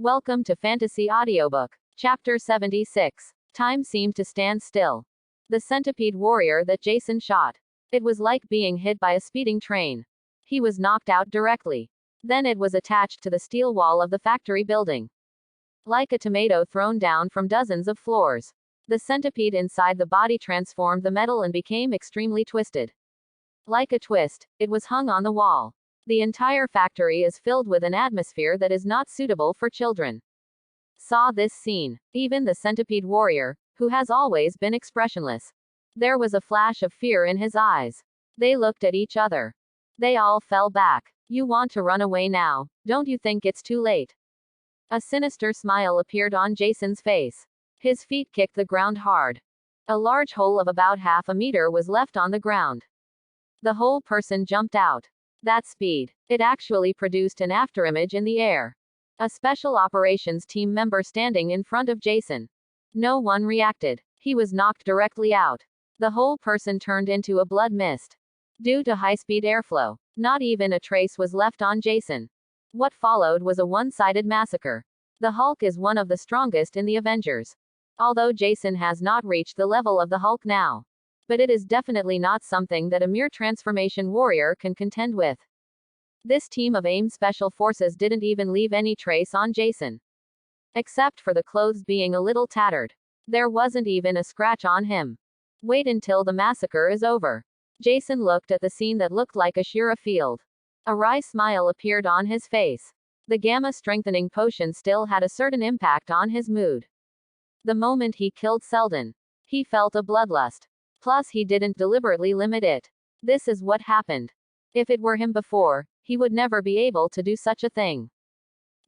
Welcome to Fantasy Audiobook. Chapter 76. Time seemed to stand still. The centipede warrior that Jason shot. It was like being hit by a speeding train. He was knocked out directly. Then it was attached to the steel wall of the factory building. Like a tomato thrown down from dozens of floors. The centipede inside the body transformed the metal and became extremely twisted. Like a twist, it was hung on the wall. The entire factory is filled with an atmosphere that is not suitable for children. Saw this scene. Even the centipede warrior, who has always been expressionless. There was a flash of fear in his eyes. They looked at each other. They all fell back. You want to run away now, don't you think it's too late? A sinister smile appeared on Jason's face. His feet kicked the ground hard. A large hole of about half a meter was left on the ground. The whole person jumped out. That speed. It actually produced an afterimage in the air. A special operations team member standing in front of Jason. No one reacted. He was knocked directly out. The whole person turned into a blood mist. Due to high-speed airflow, not even a trace was left on Jason. What followed was a one-sided massacre. The Hulk is one of the strongest in the Avengers. Although Jason has not reached the level of the Hulk now. But it is definitely not something that a mere transformation warrior can contend with. This team of AIM Special Forces didn't even leave any trace on Jason. Except for the clothes being a little tattered. There wasn't even a scratch on him. Wait until the massacre is over. Jason looked at the scene that looked like a Shira field. A wry smile appeared on his face. The gamma strengthening potion still had a certain impact on his mood. The moment he killed Selden, he felt a bloodlust. Plus he didn't deliberately limit it. This is what happened. If it were him before, he would never be able to do such a thing.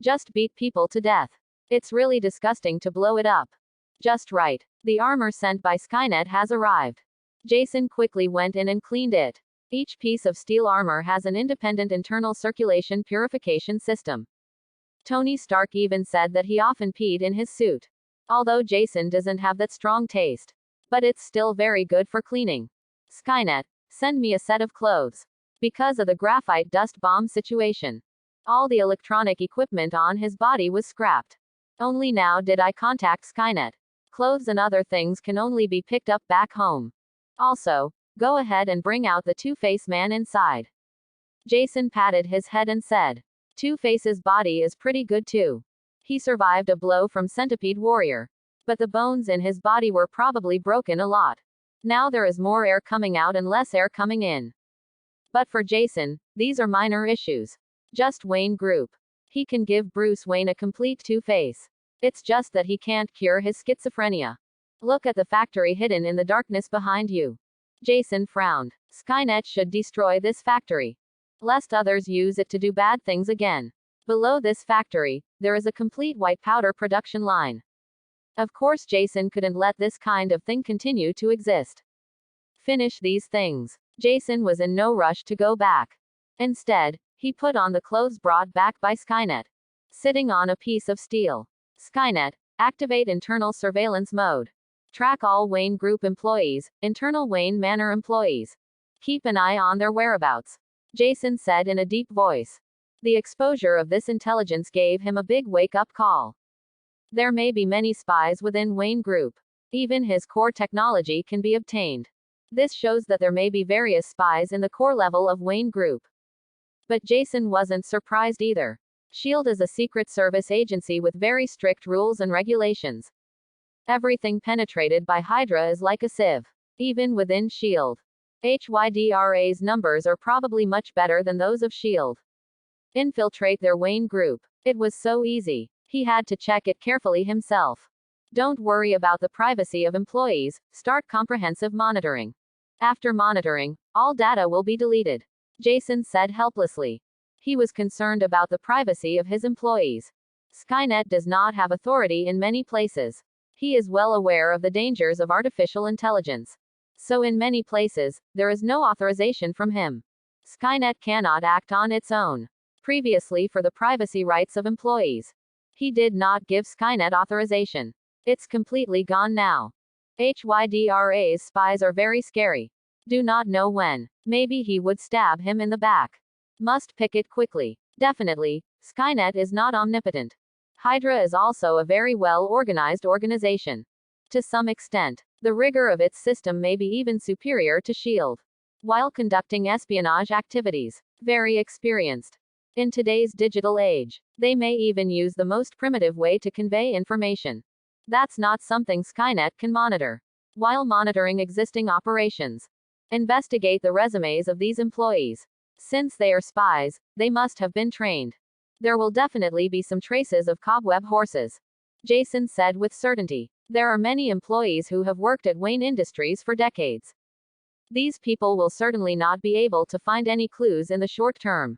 Just beat people to death. It's really disgusting to blow it up. Just right. The armor sent by Skynet has arrived. Jason quickly went in and cleaned it. Each piece of steel armor has an independent internal circulation purification system. Tony Stark even said that he often peed in his suit. Although Jason doesn't have that strong taste. But it's still very good for cleaning. Skynet, send me a set of clothes. Because of the graphite dust bomb situation. All the electronic equipment on his body was scrapped. Only now did I contact Skynet. Clothes and other things can only be picked up back home. Also, go ahead and bring out the Two-Face man inside. Jason patted his head and said. Two-Face's body is pretty good too. He survived a blow from Centipede Warrior. But the bones in his body were probably broken a lot. Now there is more air coming out and less air coming in. But for Jason, these are minor issues. Just Wayne Group. He can give Bruce Wayne a complete Two-Face. It's just that he can't cure his schizophrenia. Look at the factory hidden in the darkness behind you. Jason frowned. Skynet should destroy this factory. Lest others use it to do bad things again. Below this factory, there is a complete white powder production line. Of course Jason couldn't let this kind of thing continue to exist. Finish these things. Jason was in no rush to go back. Instead, he put on the clothes brought back by Skynet. Sitting on a piece of steel. Skynet, activate internal surveillance mode. Track all Wayne Group employees, internal Wayne Manor employees. Keep an eye on their whereabouts. Jason said in a deep voice. The exposure of this intelligence gave him a big wake-up call. There may be many spies within Wayne Group. Even his core technology can be obtained. This shows that there may be various spies in the core level of Wayne Group. But Jason wasn't surprised either. SHIELD is a secret service agency with very strict rules and regulations. Everything penetrated by Hydra is like a sieve. Even within SHIELD. HYDRA's numbers are probably much better than those of SHIELD. Infiltrate their Wayne Group. It was so easy. He had to check it carefully himself. Don't worry about the privacy of employees, start comprehensive monitoring. After monitoring, all data will be deleted. Jason said helplessly. He was concerned about the privacy of his employees. Skynet does not have authority in many places. He is well aware of the dangers of artificial intelligence. So in many places, there is no authorization from him. Skynet cannot act on its own. Previously for the privacy rights of employees. He did not give Skynet authorization. It's completely gone now. HYDRA's spies are very scary. Do not know when. Maybe he would stab him in the back. Must pick it quickly. Definitely, Skynet is not omnipotent. Hydra is also a very well organized organization. To some extent, the rigor of its system may be even superior to SHIELD. While conducting espionage activities, very experienced. In today's digital age, they may even use the most primitive way to convey information. That's not something Skynet can monitor. While monitoring existing operations, investigate the resumes of these employees. Since they are spies, they must have been trained. There will definitely be some traces of cobweb horses. Jason said with certainty. There are many employees who have worked at Wayne Industries for decades. These people will certainly not be able to find any clues in the short term.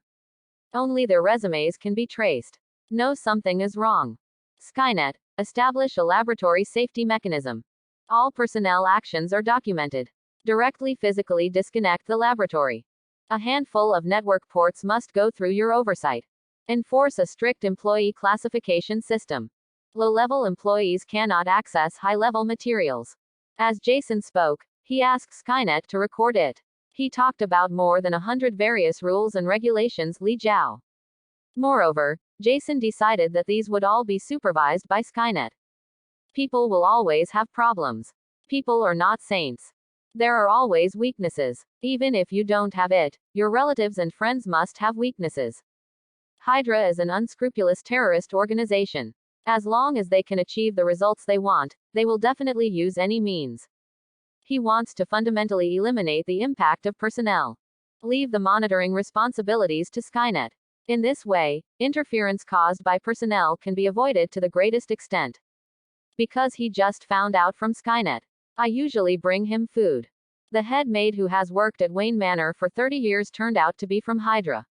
Only their resumes can be traced. No, something is wrong. Skynet, establish a laboratory safety mechanism. All personnel actions are documented. Directly physically disconnect the laboratory. A handful of network ports must go through your oversight. Enforce a strict employee classification system. Low-level employees cannot access high-level materials. As Jason spoke, he asked Skynet to record it. He talked about more than 100 various rules and regulations Li Jiao. Moreover, Jason decided that these would all be supervised by Skynet. People will always have problems. People are not saints. There are always weaknesses. Even if you don't have it, your relatives and friends must have weaknesses. Hydra is an unscrupulous terrorist organization. As long as they can achieve the results they want, they will definitely use any means. He wants to fundamentally eliminate the impact of personnel. Leave the monitoring responsibilities to Skynet. In this way, interference caused by personnel can be avoided to the greatest extent. Because he just found out from Skynet. I usually bring him food. The head maid who has worked at Wayne Manor for 30 years turned out to be from Hydra.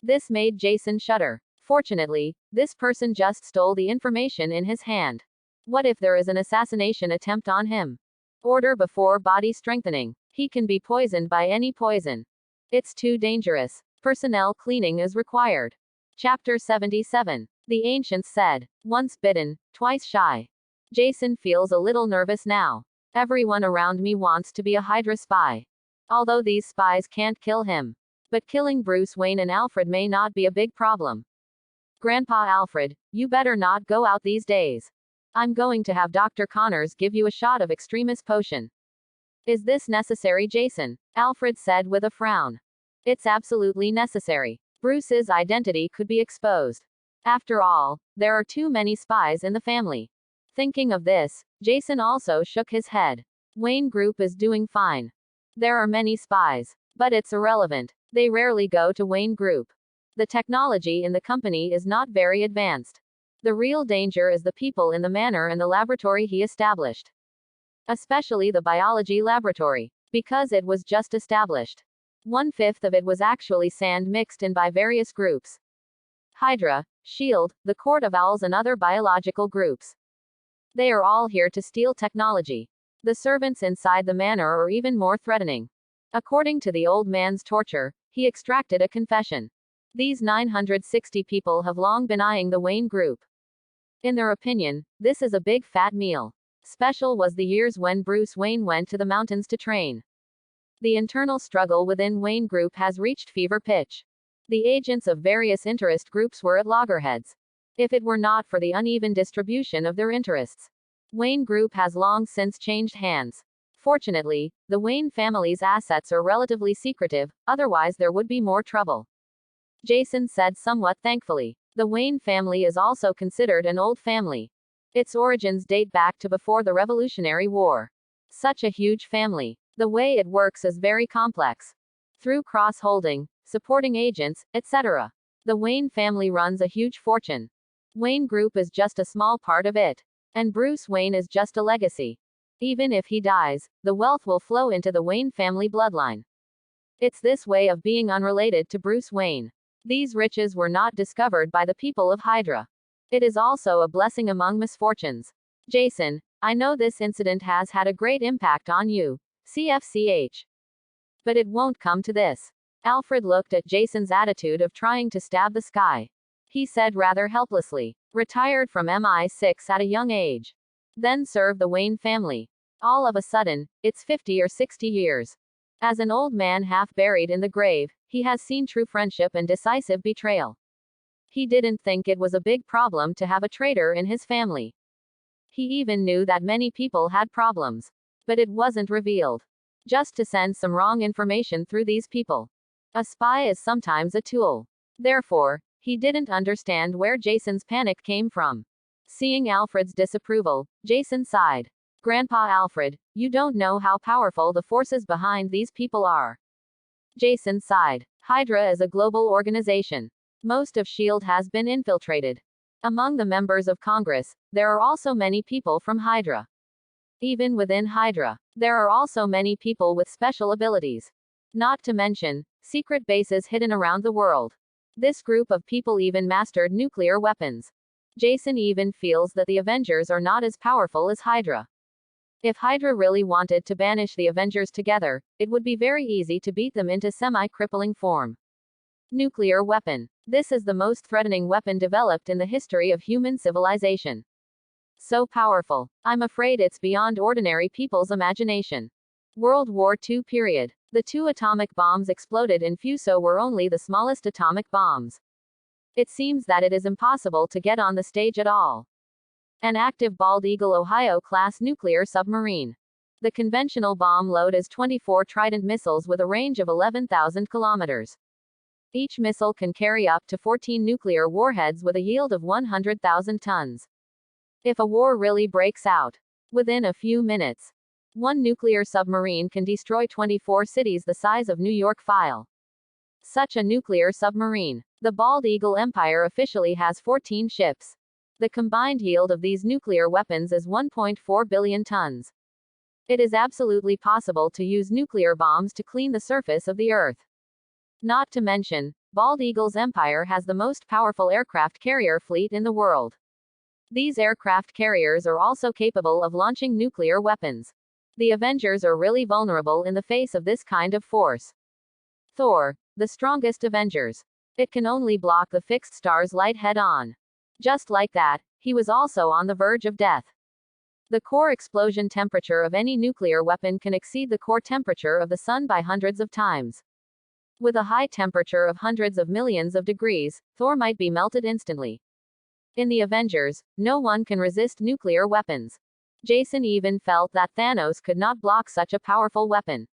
This made Jason shudder. Fortunately, this person just stole the information in his hand. What if there is an assassination attempt on him? Order before body strengthening. He can be poisoned by any poison. It's too dangerous. Personnel cleaning is required. Chapter 77. The Ancients said, once bitten, twice shy. Jason feels a little nervous now. Everyone around me wants to be a Hydra spy. Although these spies can't kill him. But killing Bruce Wayne and Alfred may not be a big problem. Grandpa Alfred, you better not go out these days. I'm going to have Dr. Connors give you a shot of Extremis potion. Is this necessary, Jason? Alfred said with a frown. It's absolutely necessary. Bruce's identity could be exposed. After all, there are too many spies in the family. Thinking of this, Jason also shook his head. Wayne Group is doing fine. There are many spies, but it's irrelevant. They rarely go to Wayne Group. The technology in the company is not very advanced. The real danger is the people in the manor and the laboratory he established. Especially the biology laboratory. Because it was just established. 1/5 of it was actually sand mixed in by various groups. Hydra, SHIELD, the Court of Owls and other biological groups. They are all here to steal technology. The servants inside the manor are even more threatening. According to the old man's torture, he extracted a confession. These 960 people have long been eyeing the Wayne Group. In their opinion, this is a big fat meal. Special was the years when Bruce Wayne went to the mountains to train. The internal struggle within Wayne Group has reached fever pitch. The agents of various interest groups were at loggerheads. If it were not for the uneven distribution of their interests, Wayne Group has long since changed hands. Fortunately, the Wayne family's assets are relatively secretive, otherwise there would be more trouble. Jason said somewhat thankfully. The Wayne family is also considered an old family. Its origins date back to before the Revolutionary War. Such a huge family. The way it works is very complex. Through cross-holding, supporting agents, etc. The Wayne family runs a huge fortune. Wayne Group is just a small part of it. And Bruce Wayne is just a legacy. Even if he dies, the wealth will flow into the Wayne family bloodline. It's this way of being unrelated to Bruce Wayne. These riches were not discovered by the people of Hydra. It is also a blessing among misfortunes. Jason, I know this incident has had a great impact on you, CFCH. But it won't come to this. Alfred looked at Jason's attitude of trying to stab the sky. He said rather helplessly, retired from MI6 at a young age. Then served the Wayne family. All of a sudden, it's 50 or 60 years. As an old man half buried in the grave, he has seen true friendship and decisive betrayal. He didn't think it was a big problem to have a traitor in his family. He even knew that many people had problems. But it wasn't revealed. Just to send some wrong information through these people. A spy is sometimes a tool. Therefore, he didn't understand where Jason's panic came from. Seeing Alfred's disapproval, Jason sighed. Grandpa Alfred, you don't know how powerful the forces behind these people are. Jason sighed. Hydra is a global organization. Most of S.H.I.E.L.D. has been infiltrated. Among the members of Congress, there are also many people from Hydra. Even within Hydra, there are also many people with special abilities. Not to mention, secret bases hidden around the world. This group of people even mastered nuclear weapons. Jason even feels that the Avengers are not as powerful as Hydra. If Hydra really wanted to banish the Avengers together, it would be very easy to beat them into semi-crippling form. Nuclear weapon. This is the most threatening weapon developed in the history of human civilization. So powerful. I'm afraid it's beyond ordinary people's imagination. World War II period. The 2 atomic bombs exploded in Fuso were only the smallest atomic bombs. It seems that it is impossible to get on the stage at all. An active Bald Eagle Ohio-class nuclear submarine. The conventional bomb load is 24 Trident missiles with a range of 11,000 kilometers. Each missile can carry up to 14 nuclear warheads with a yield of 100,000 tons. If a war really breaks out, within a few minutes, one nuclear submarine can destroy 24 cities the size of New York File. Such a nuclear submarine. The Bald Eagle Empire officially has 14 ships. The combined yield of these nuclear weapons is 1.4 billion tons. It is absolutely possible to use nuclear bombs to clean the surface of the Earth. Not to mention, Bald Eagle's empire has the most powerful aircraft carrier fleet in the world. These aircraft carriers are also capable of launching nuclear weapons. The Avengers are really vulnerable in the face of this kind of force. Thor, the strongest Avengers. It can only block the fixed star's light head-on. Just like that, he was also on the verge of death. The core explosion temperature of any nuclear weapon can exceed the core temperature of the sun by hundreds of times. With a high temperature of hundreds of millions of degrees, Thor might be melted instantly. In the Avengers, no one can resist nuclear weapons. Jason even felt that Thanos could not block such a powerful weapon.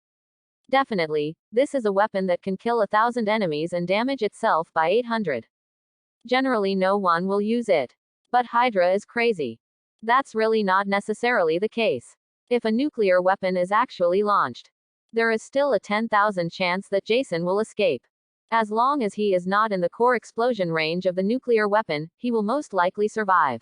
Definitely, this is a weapon that can kill 1,000 enemies and damage itself by 800. Generally no one will use it. But Hydra is crazy. That's really not necessarily the case. If a nuclear weapon is actually launched, there is still a 10,000 chance that Jason will escape. As long as he is not in the core explosion range of the nuclear weapon, he will most likely survive.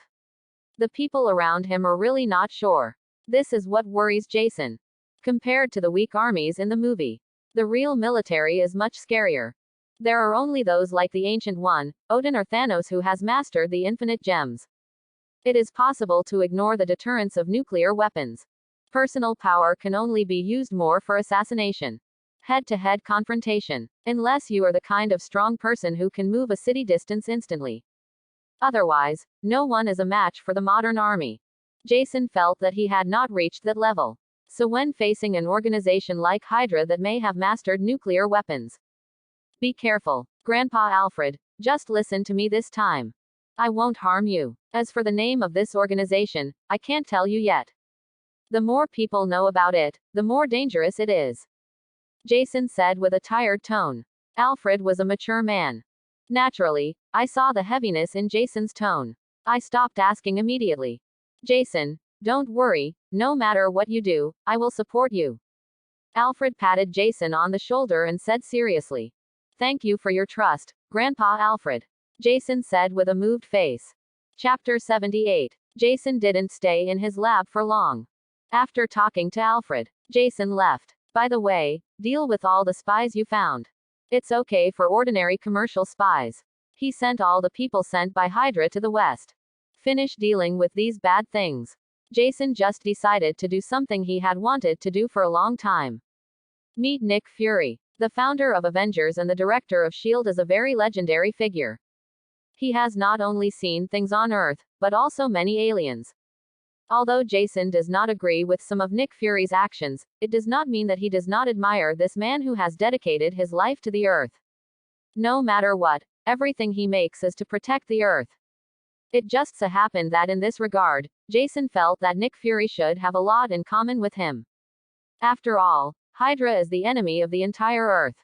The people around him are really not sure. This is what worries Jason. Compared to the weak armies in the movie, the real military is much scarier. There are only those like the Ancient One, Odin or Thanos who has mastered the infinite gems. It is possible to ignore the deterrence of nuclear weapons. Personal power can only be used more for assassination. Head-to-head confrontation. Unless you are the kind of strong person who can move a city distance instantly. Otherwise, no one is a match for the modern army. Jason felt that he had not reached that level. So when facing an organization like Hydra that may have mastered nuclear weapons, be careful, Grandpa Alfred, just listen to me this time. I won't harm you. As for the name of this organization, I can't tell you yet. The more people know about it, the more dangerous it is. Jason said with a tired tone. Alfred was a mature man. Naturally, I saw the heaviness in Jason's tone. I stopped asking immediately. Jason, don't worry, no matter what you do, I will support you. Alfred patted Jason on the shoulder and said seriously. Thank you for your trust, Grandpa Alfred. Jason said with a moved face. Chapter 78. Jason didn't stay in his lab for long. After talking to Alfred, Jason left. By the way, deal with all the spies you found. It's okay for ordinary commercial spies. He sent all the people sent by Hydra to the West. Finish dealing with these bad things. Jason just decided to do something he had wanted to do for a long time. Meet Nick Fury. The founder of Avengers and the director of S.H.I.E.L.D. is a very legendary figure. He has not only seen things on Earth, but also many aliens. Although Jason does not agree with some of Nick Fury's actions, it does not mean that he does not admire this man who has dedicated his life to the Earth. No matter what, everything he makes is to protect the Earth. It just so happened that in this regard, Jason felt that Nick Fury should have a lot in common with him. After all, Hydra is the enemy of the entire Earth.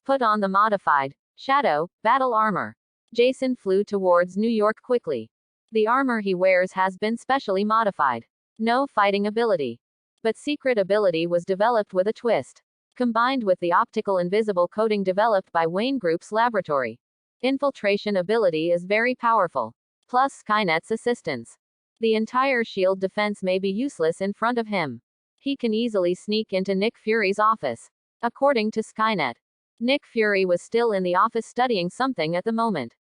Put on the modified Shadow battle armor. Jason flew towards New York quickly. The armor he wears has been specially modified. No fighting ability. But secret ability was developed with a twist. Combined with the optical invisible coating developed by Wayne Group's laboratory. Infiltration ability is very powerful. Plus Skynet's assistance. The entire shield defense may be useless in front of him. He can easily sneak into Nick Fury's office. According to Skynet, Nick Fury was still in the office studying something at the moment.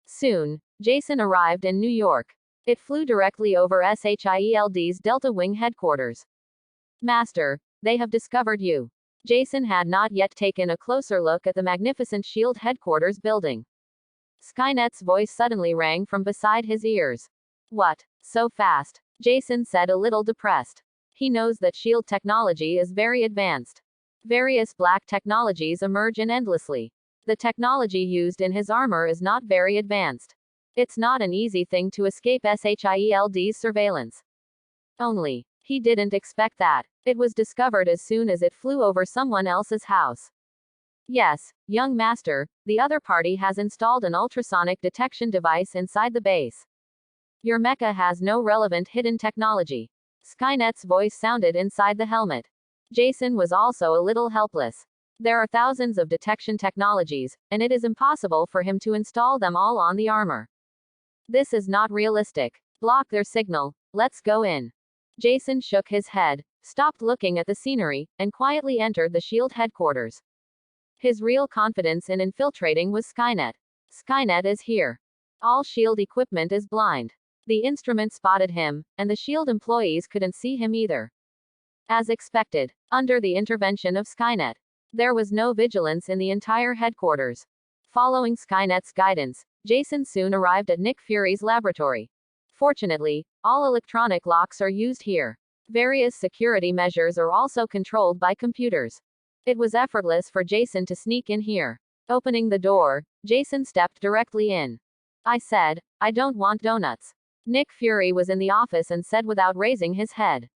Soon, Jason arrived in New York. It flew directly over SHIELD's Delta Wing headquarters. Master, they have discovered you. Jason had not yet taken a closer look at the magnificent SHIELD headquarters building. Skynet's voice suddenly rang from beside his ears. What? So fast? Jason said, a little depressed. He knows that SHIELD technology is very advanced. Various black technologies emerge endlessly. The technology used in his armor is not very advanced. It's not an easy thing to escape SHIELD's surveillance. Only, he didn't expect that. It was discovered as soon as it flew over someone else's house. Yes, young master, the other party has installed an ultrasonic detection device inside the base. Your mecha has no relevant hidden technology. Skynet's voice sounded inside the helmet. Jason was also a little helpless. There are thousands of detection technologies, and it is impossible for him to install them all on the armor. This is not realistic. Block their signal. Let's go in. Jason shook his head, stopped looking at the scenery, and quietly entered the SHIELD headquarters. His real confidence in infiltrating was Skynet. Skynet is here. All SHIELD equipment is blind. The instrument spotted him, and the SHIELD employees couldn't see him either. As expected, under the intervention of Skynet, there was no vigilance in the entire headquarters. Following Skynet's guidance, Jason soon arrived at Nick Fury's laboratory. Fortunately, all electronic locks are used here. Various security measures are also controlled by computers. It was effortless for Jason to sneak in here. Opening the door, Jason stepped directly in. I said, I don't want donuts. Nick Fury was in the office and said without raising his head.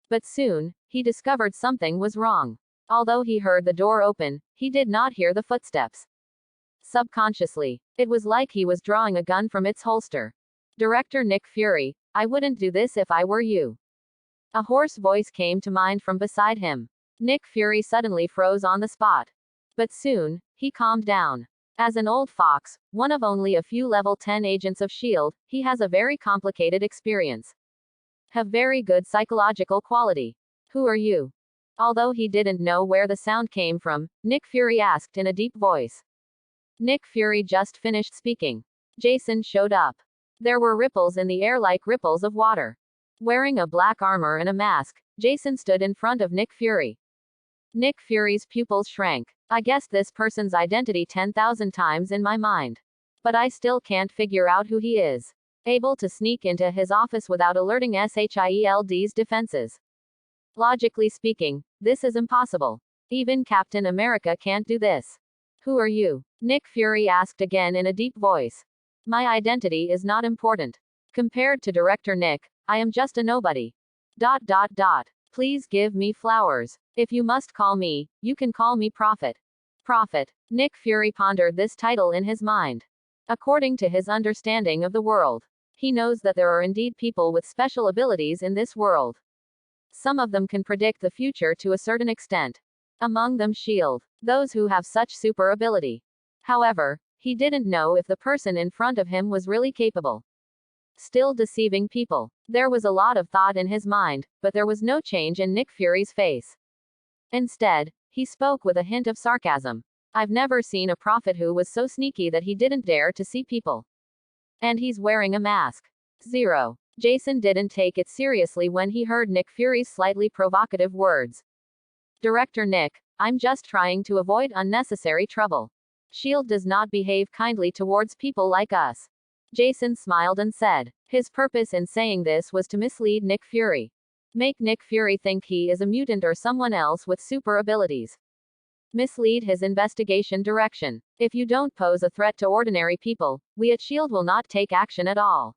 But soon, he discovered something was wrong. Although he heard the door open, he did not hear the footsteps. Subconsciously, it was like he was drawing a gun from its holster. Director Nick Fury, I wouldn't do this if I were you. A hoarse voice came to mind from beside him. Nick Fury suddenly froze on the spot. But soon, he calmed down. As an old fox, one of only a few level 10 agents of SHIELD, he has a very complicated experience. Have very good psychological quality. Who are you? Although he didn't know where the sound came from, Nick Fury asked in a deep voice. Nick Fury just finished speaking. Jason showed up. There were ripples in the air like ripples of water. Wearing a black armor and a mask, Jason stood in front of Nick Fury. Nick Fury's pupils shrank. I guessed this person's identity 10,000 times in my mind. But I still can't figure out who he is. Able to sneak into his office without alerting SHIELD's defenses. Logically speaking, this is impossible. Even Captain America can't do this. Who are you? Nick Fury asked again in a deep voice. My identity is not important. Compared to Director Nick, I am just a nobody. ... Please give me flowers. If you must call me, you can call me Prophet. Prophet. Nick Fury pondered this title in his mind. According to his understanding of the world, he knows that there are indeed people with special abilities in this world. Some of them can predict the future to a certain extent. Among them SHIELD, those who have such super ability. However, he didn't know if the person in front of him was really capable. Still deceiving people. There was a lot of thought in his mind, but there was no change in Nick Fury's face. Instead, he spoke with a hint of sarcasm. I've never seen a prophet who was so sneaky that he didn't dare to see people. And he's wearing a mask. 0. Jason didn't take it seriously when he heard Nick Fury's slightly provocative words. Director Nick, I'm just trying to avoid unnecessary trouble. SHIELD does not behave kindly towards people like us. Jason smiled and said. His purpose in saying this was to mislead Nick Fury. Make Nick Fury think he is a mutant or someone else with super abilities. mislead his investigation direction. If you don't pose a threat to ordinary people, we at SHIELD will not take action at all.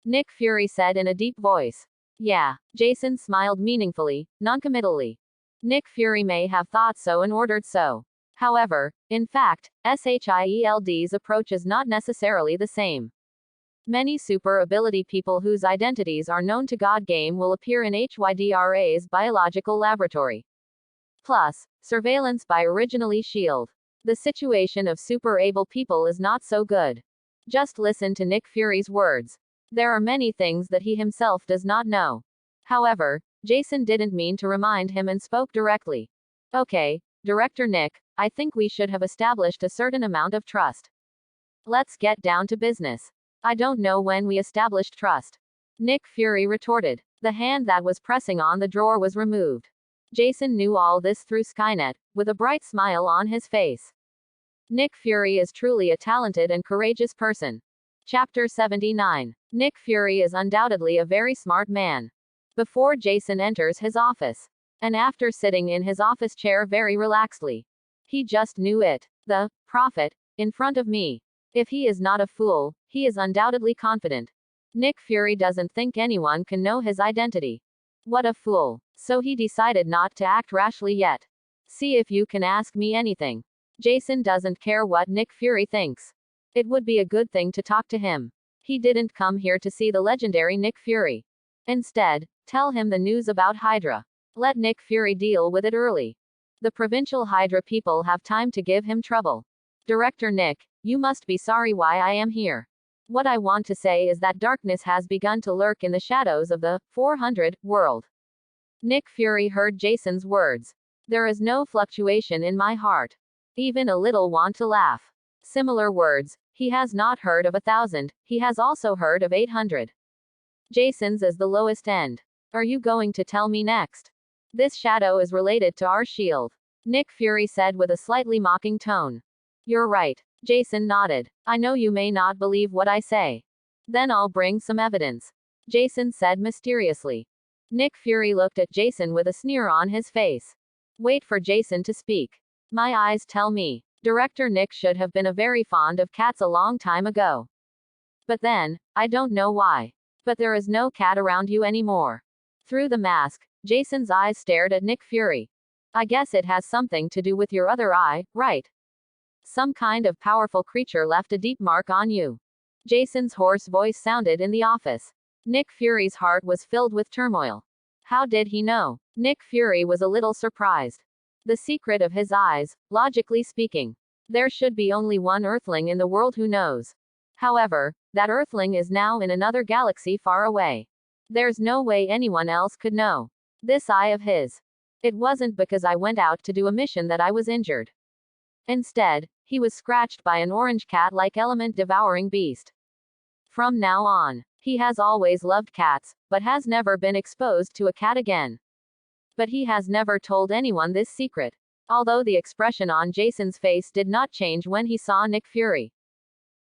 Nick Fury said in a deep voice. Yeah. Jason smiled meaningfully, noncommittally. Nick Fury may have thought so and ordered so. However, in fact, SHIELD's approach is not necessarily the same. Many super ability people whose identities are known to God game will appear in HYDRA's biological laboratory. Plus, surveillance by originally SHIELD. The situation of super able people is not so good. Just listen to Nick Fury's words. There are many things that he himself does not know. However, Jason didn't mean to remind him and spoke directly. Okay, Director Nick, I think we should have established a certain amount of trust. Let's get down to business. I don't know when we established trust. Nick Fury retorted. The hand that was pressing on the drawer was removed. Jason knew all this through Skynet, with a bright smile on his face. Nick Fury is truly a talented and courageous person. Chapter 79. Nick Fury is undoubtedly a very smart man. Before Jason enters his office, and after sitting in his office chair very relaxedly, he just knew it. The prophet in front of me. If he is not a fool, he is undoubtedly confident. Nick Fury doesn't think anyone can know his identity. What a fool. So he decided not to act rashly yet. See if you can ask me anything. Jason doesn't care what Nick Fury thinks. It would be a good thing to talk to him. He didn't come here to see the legendary Nick Fury. Instead, tell him the news about Hydra. Let Nick Fury deal with it early. The provincial Hydra people have time to give him trouble. Director Nick, you must be sorry why I am here. What I want to say is that darkness has begun to lurk in the shadows of the 400 world. Nick Fury heard Jason's words. There is no fluctuation in my heart. Even a little want to laugh. Similar words. He has not heard of 1,000, he has also heard of 800. Jason's is the lowest end. Are you going to tell me next? This shadow is related to our shield. Nick Fury said with a slightly mocking tone. You're right. Jason nodded. I know you may not believe what I say. Then I'll bring some evidence. Jason said mysteriously. Nick Fury looked at Jason with a sneer on his face. Wait for Jason to speak. My eyes tell me. Director Nick should have been a very fond of cats a long time ago. But then, I don't know why. But there is no cat around you anymore. Through the mask, Jason's eyes stared at Nick Fury. I guess it has something to do with your other eye, right? Some kind of powerful creature left a deep mark on you. Jason's hoarse voice sounded in the office. Nick Fury's heart was filled with turmoil. How did he know? Nick Fury was a little surprised. The secret of his eyes, logically speaking. There should be only one Earthling in the world who knows. However, that Earthling is now in another galaxy far away. There's no way anyone else could know. This eye of his. It wasn't because I went out to do a mission that I was injured. Instead, he was scratched by an orange cat-like element-devouring beast. From now on, he has always loved cats, but has never been exposed to a cat again. But he has never told anyone this secret. Although the expression on Jason's face did not change when he saw Nick Fury.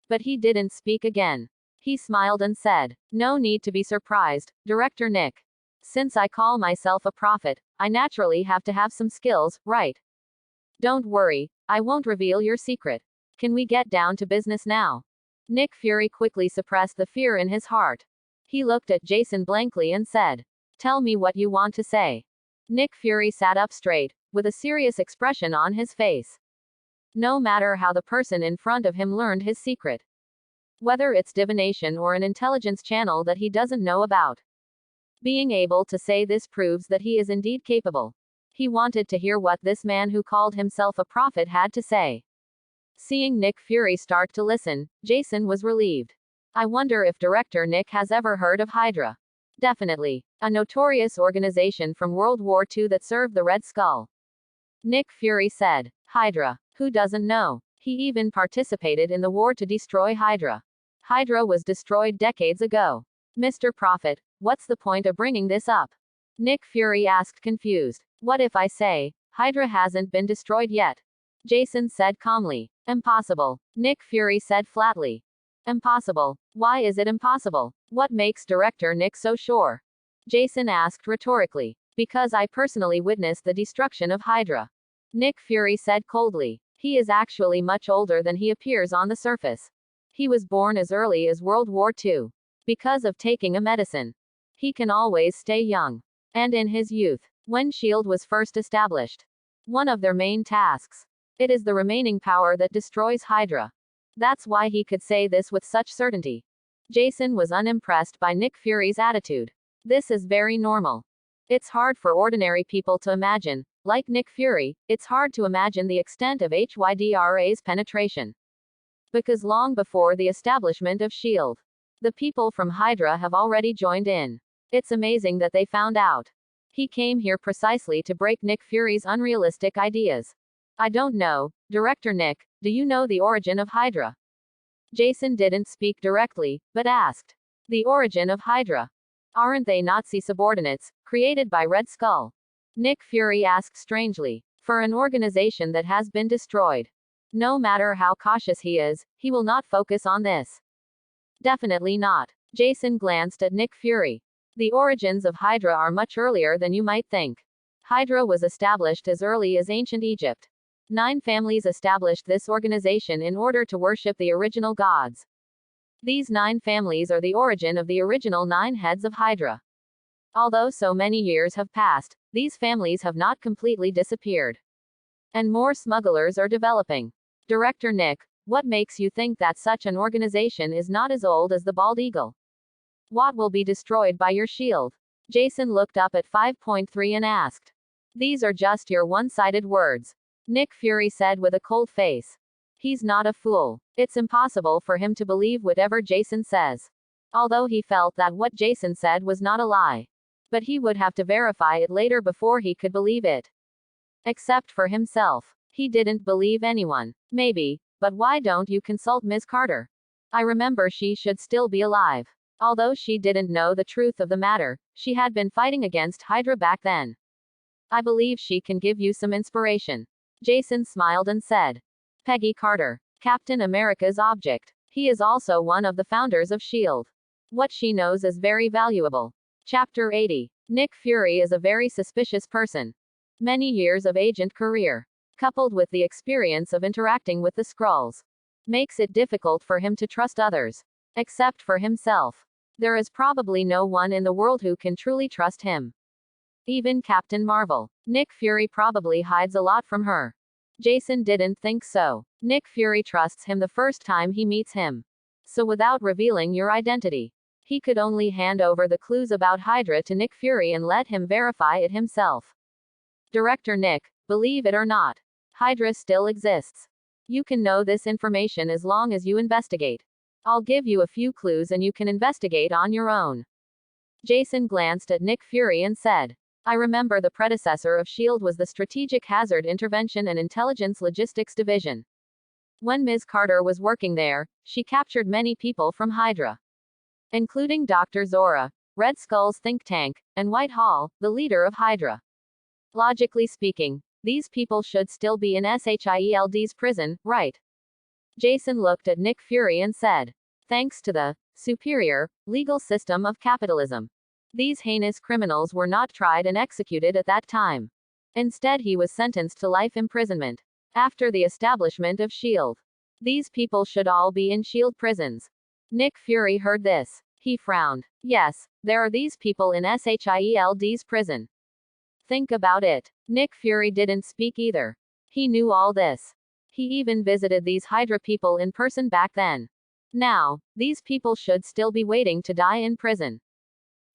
But he didn't speak again. He smiled and said, No need to be surprised, Director Nick. Since I call myself a prophet, I naturally have to have some skills, right? Don't worry, I won't reveal your secret. Can we get down to business now? Nick Fury quickly suppressed the fear in his heart. He looked at Jason blankly and said, Tell me what you want to say. Nick Fury sat up straight, with a serious expression on his face. No matter how the person in front of him learned his secret. Whether it's divination or an intelligence channel that he doesn't know about. Being able to say this proves that he is indeed capable. He wanted to hear what this man who called himself a prophet had to say. Seeing Nick Fury start to listen, Jason was relieved. I wonder if Director Nick has ever heard of Hydra. Definitely. A notorious organization from World War II that served the Red Skull. Nick Fury said. Hydra. Who doesn't know? He even participated in the war to destroy Hydra. Hydra was destroyed decades ago. Mr. Prophet, what's the point of bringing this up? Nick Fury asked confused. What if I say, Hydra hasn't been destroyed yet? Jason said calmly. Impossible. Nick Fury said flatly. Impossible. Why is it impossible? What makes Director Nick so sure? Jason asked rhetorically. Because I personally witnessed the destruction of Hydra. Nick Fury said coldly. He is actually much older than he appears on the surface. He was born as early as World War II. Because of taking a medicine, he can always stay young. And in his youth, when S.H.I.E.L.D. was first established, one of their main tasks, it is the remaining power that destroys Hydra. That's why he could say this with such certainty. Jason was unimpressed by Nick Fury's attitude. This is very normal. It's hard for ordinary people to imagine. Like Nick Fury, it's hard to imagine the extent of HYDRA's penetration. Because long before the establishment of S.H.I.E.L.D., the people from Hydra have already joined in. It's amazing that they found out. He came here precisely to break Nick Fury's unrealistic ideas. I don't know, Director Nick, do you know the origin of Hydra? Jason didn't speak directly, but asked. The origin of Hydra? Aren't they Nazi subordinates, created by Red Skull? Nick Fury asked strangely. For an organization that has been destroyed. No matter how cautious he is, he will not focus on this. Definitely not. Jason glanced at Nick Fury. The origins of Hydra are much earlier than you might think. Hydra was established as early as ancient Egypt. 9 families established this organization in order to worship the original gods. These 9 families are the origin of the original 9 heads of Hydra. Although so many years have passed, these families have not completely disappeared. And more smugglers are developing. Director Nick, what makes you think that such an organization is not as old as the Bald Eagle? What will be destroyed by your shield? Jason looked up at 5.3 and asked. These are just your one-sided words. Nick Fury said with a cold face. He's not a fool. It's impossible for him to believe whatever Jason says. Although he felt that what Jason said was not a lie. But he would have to verify it later before he could believe it. Except for himself. He didn't believe anyone. Maybe, but why don't you consult Ms. Carter? I remember she should still be alive. Although she didn't know the truth of the matter, she had been fighting against Hydra back then. I believe she can give you some inspiration. Jason smiled and said. Peggy Carter. Captain America's object. He is also one of the founders of S.H.I.E.L.D. What she knows is very valuable. Chapter 80. Nick Fury is a very suspicious person. Many years of agent career, coupled with the experience of interacting with the Skrulls, makes it difficult for him to trust others. Except for himself. There is probably no one in the world who can truly trust him. Even Captain Marvel. Nick Fury probably hides a lot from her. Jason didn't think so. Nick Fury trusts him the first time he meets him. So without revealing your identity, he could only hand over the clues about Hydra to Nick Fury and let him verify it himself. Director Nick, believe it or not, Hydra still exists. You can know this information as long as you investigate. I'll give you a few clues and you can investigate on your own. Jason glanced at Nick Fury and said, I remember the predecessor of S.H.I.E.L.D. was the Strategic Hazard Intervention and Intelligence Logistics Division. When Ms. Carter was working there, she captured many people from Hydra, including Dr. Zora, Red Skull's think tank, and Whitehall, the leader of Hydra. Logically speaking, these people should still be in S.H.I.E.L.D.'s prison, right? Jason looked at Nick Fury and said, thanks to the superior legal system of capitalism, these heinous criminals were not tried and executed at that time. Instead, he was sentenced to life imprisonment. After the establishment of S.H.I.E.L.D., these people should all be in S.H.I.E.L.D. prisons. Nick Fury heard this. He frowned. Yes, there are these people in S.H.I.E.L.D.'s prison. Think about it. Nick Fury didn't speak either. He knew all this. He even visited these Hydra people in person back then. Now, these people should still be waiting to die in prison.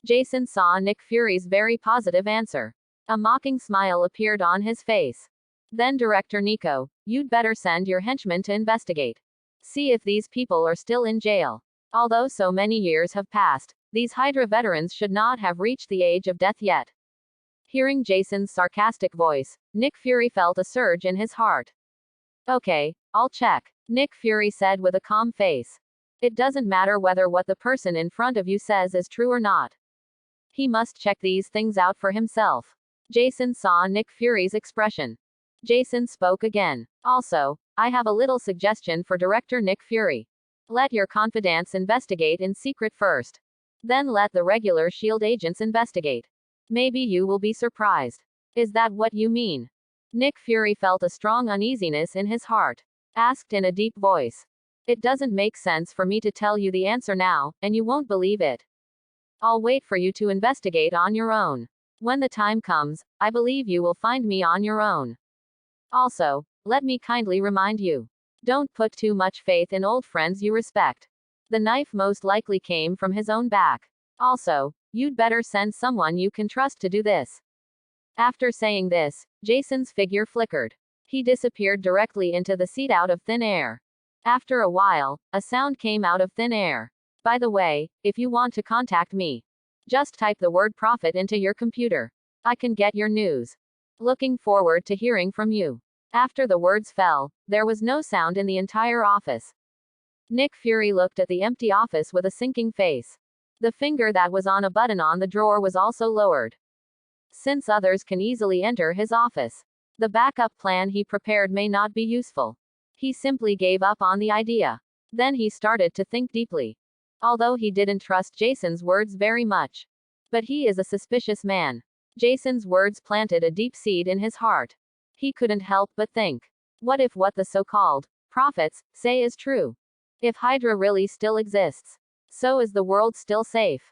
Jason saw Nick Fury's very positive answer. A mocking smile appeared on his face. Then Director Nico, you'd better send your henchmen to investigate. See if these people are still in jail. Although so many years have passed, these Hydra veterans should not have reached the age of death yet. Hearing Jason's sarcastic voice, Nick Fury felt a surge in his heart. Okay, I'll check, Nick Fury said with a calm face. It doesn't matter whether what the person in front of you says is true or not. He must check these things out for himself. Jason saw Nick Fury's expression. Jason spoke again. Also, I have a little suggestion for Director Nick Fury. Let your confidants investigate in secret first. Then let the regular S.H.I.E.L.D. agents investigate. Maybe you will be surprised. Is that what you mean? Nick Fury felt a strong uneasiness in his heart. Asked in a deep voice. It doesn't make sense for me to tell you the answer now, and you won't believe it. I'll wait for you to investigate on your own. When the time comes, I believe you will find me on your own. Also, let me kindly remind you. Don't put too much faith in old friends you respect. The knife most likely came from his own back. Also, you'd better send someone you can trust to do this. After saying this, Jason's figure flickered. He disappeared directly into the seat out of thin air. After a while, a sound came out of thin air. By the way, if you want to contact me, just type the word profit into your computer. I can get your news. Looking forward to hearing from you. After the words fell, there was no sound in the entire office. Nick Fury looked at the empty office with a sinking face. The finger that was on a button on the drawer was also lowered. Since others can easily enter his office, the backup plan he prepared may not be useful. He simply gave up on the idea. Then he started to think deeply. Although he didn't trust Jason's words very much. But he is a suspicious man. Jason's words planted a deep seed in his heart. He couldn't help but think. What if what the so-called prophets say is true? If Hydra really still exists, so is the world still safe?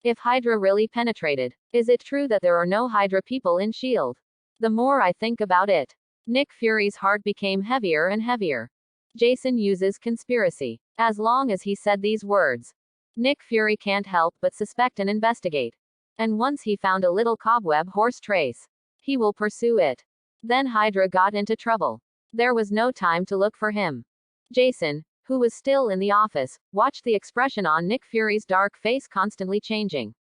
If Hydra really penetrated, is it true that there are no Hydra people in S.H.I.E.L.D.? The more I think about it, Nick Fury's heart became heavier and heavier. Jason uses conspiracy. As long as he said these words, Nick Fury can't help but suspect and investigate. And once he found a little cobweb horse trace, he will pursue it. Then Hydra got into trouble. There was no time to look for him. Jason, who was still in the office, watched the expression on Nick Fury's dark face constantly changing.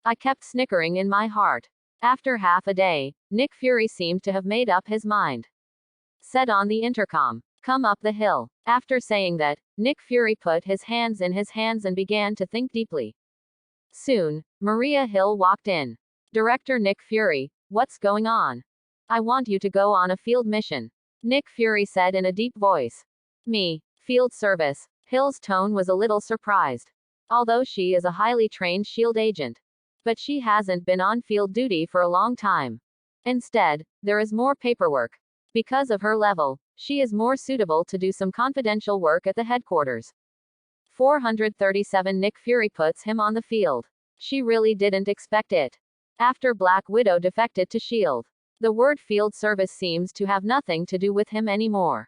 I kept snickering in my heart. After half a day, Nick Fury seemed to have made up his mind. Said on the intercom, "Come up the hill." After saying that, Nick Fury put his hands in his hands and began to think deeply. Soon, Maria Hill walked in. "Director Nick Fury, what's going on? I want you to go on a field mission," Nick Fury said in a deep voice. "Me? Field service?" Hill's tone was a little surprised. Although she is a highly trained S.H.I.E.L.D. agent. But she hasn't been on field duty for a long time. Instead, there is more paperwork. Because of her level, she is more suitable to do some confidential work at the headquarters. 437 Nick Fury puts him on the field. She really didn't expect it. After Black Widow defected to S.H.I.E.L.D., the word field service seems to have nothing to do with him anymore.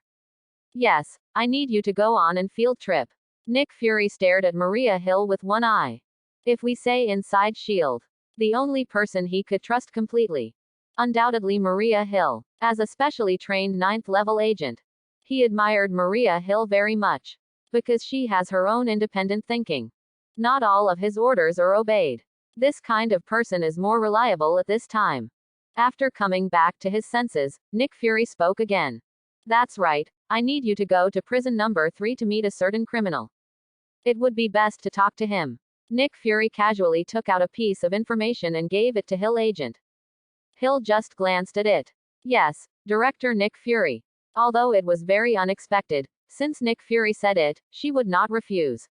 "Yes, I need you to go on an field trip." Nick Fury stared at Maria Hill with one eye. If we say inside S.H.I.E.L.D., the only person he could trust completely. Undoubtedly Maria Hill. As a specially trained 9th level agent, he admired Maria Hill very much. Because she has her own independent thinking. Not all of his orders are obeyed. This kind of person is more reliable at this time. After coming back to his senses, Nick Fury spoke again. "That's right, I need you to go to prison number 3 to meet a certain criminal. It would be best to talk to him." Nick Fury casually took out a piece of information and gave it to Hill agent. Hill just glanced at it. "Yes, Director Nick Fury." Although it was very unexpected, since Nick Fury said it, she would not refuse.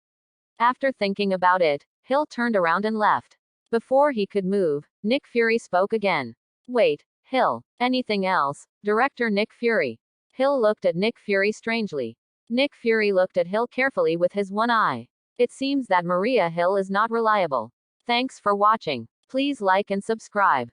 After thinking about it, Hill turned around and left. Before he could move, Nick Fury spoke again. "Wait, Hill, anything else, Director Nick Fury?" Hill looked at Nick Fury strangely. Nick Fury looked at Hill carefully with his one eye. It seems that Maria Hill is not reliable. Thanks for watching. Please like and subscribe.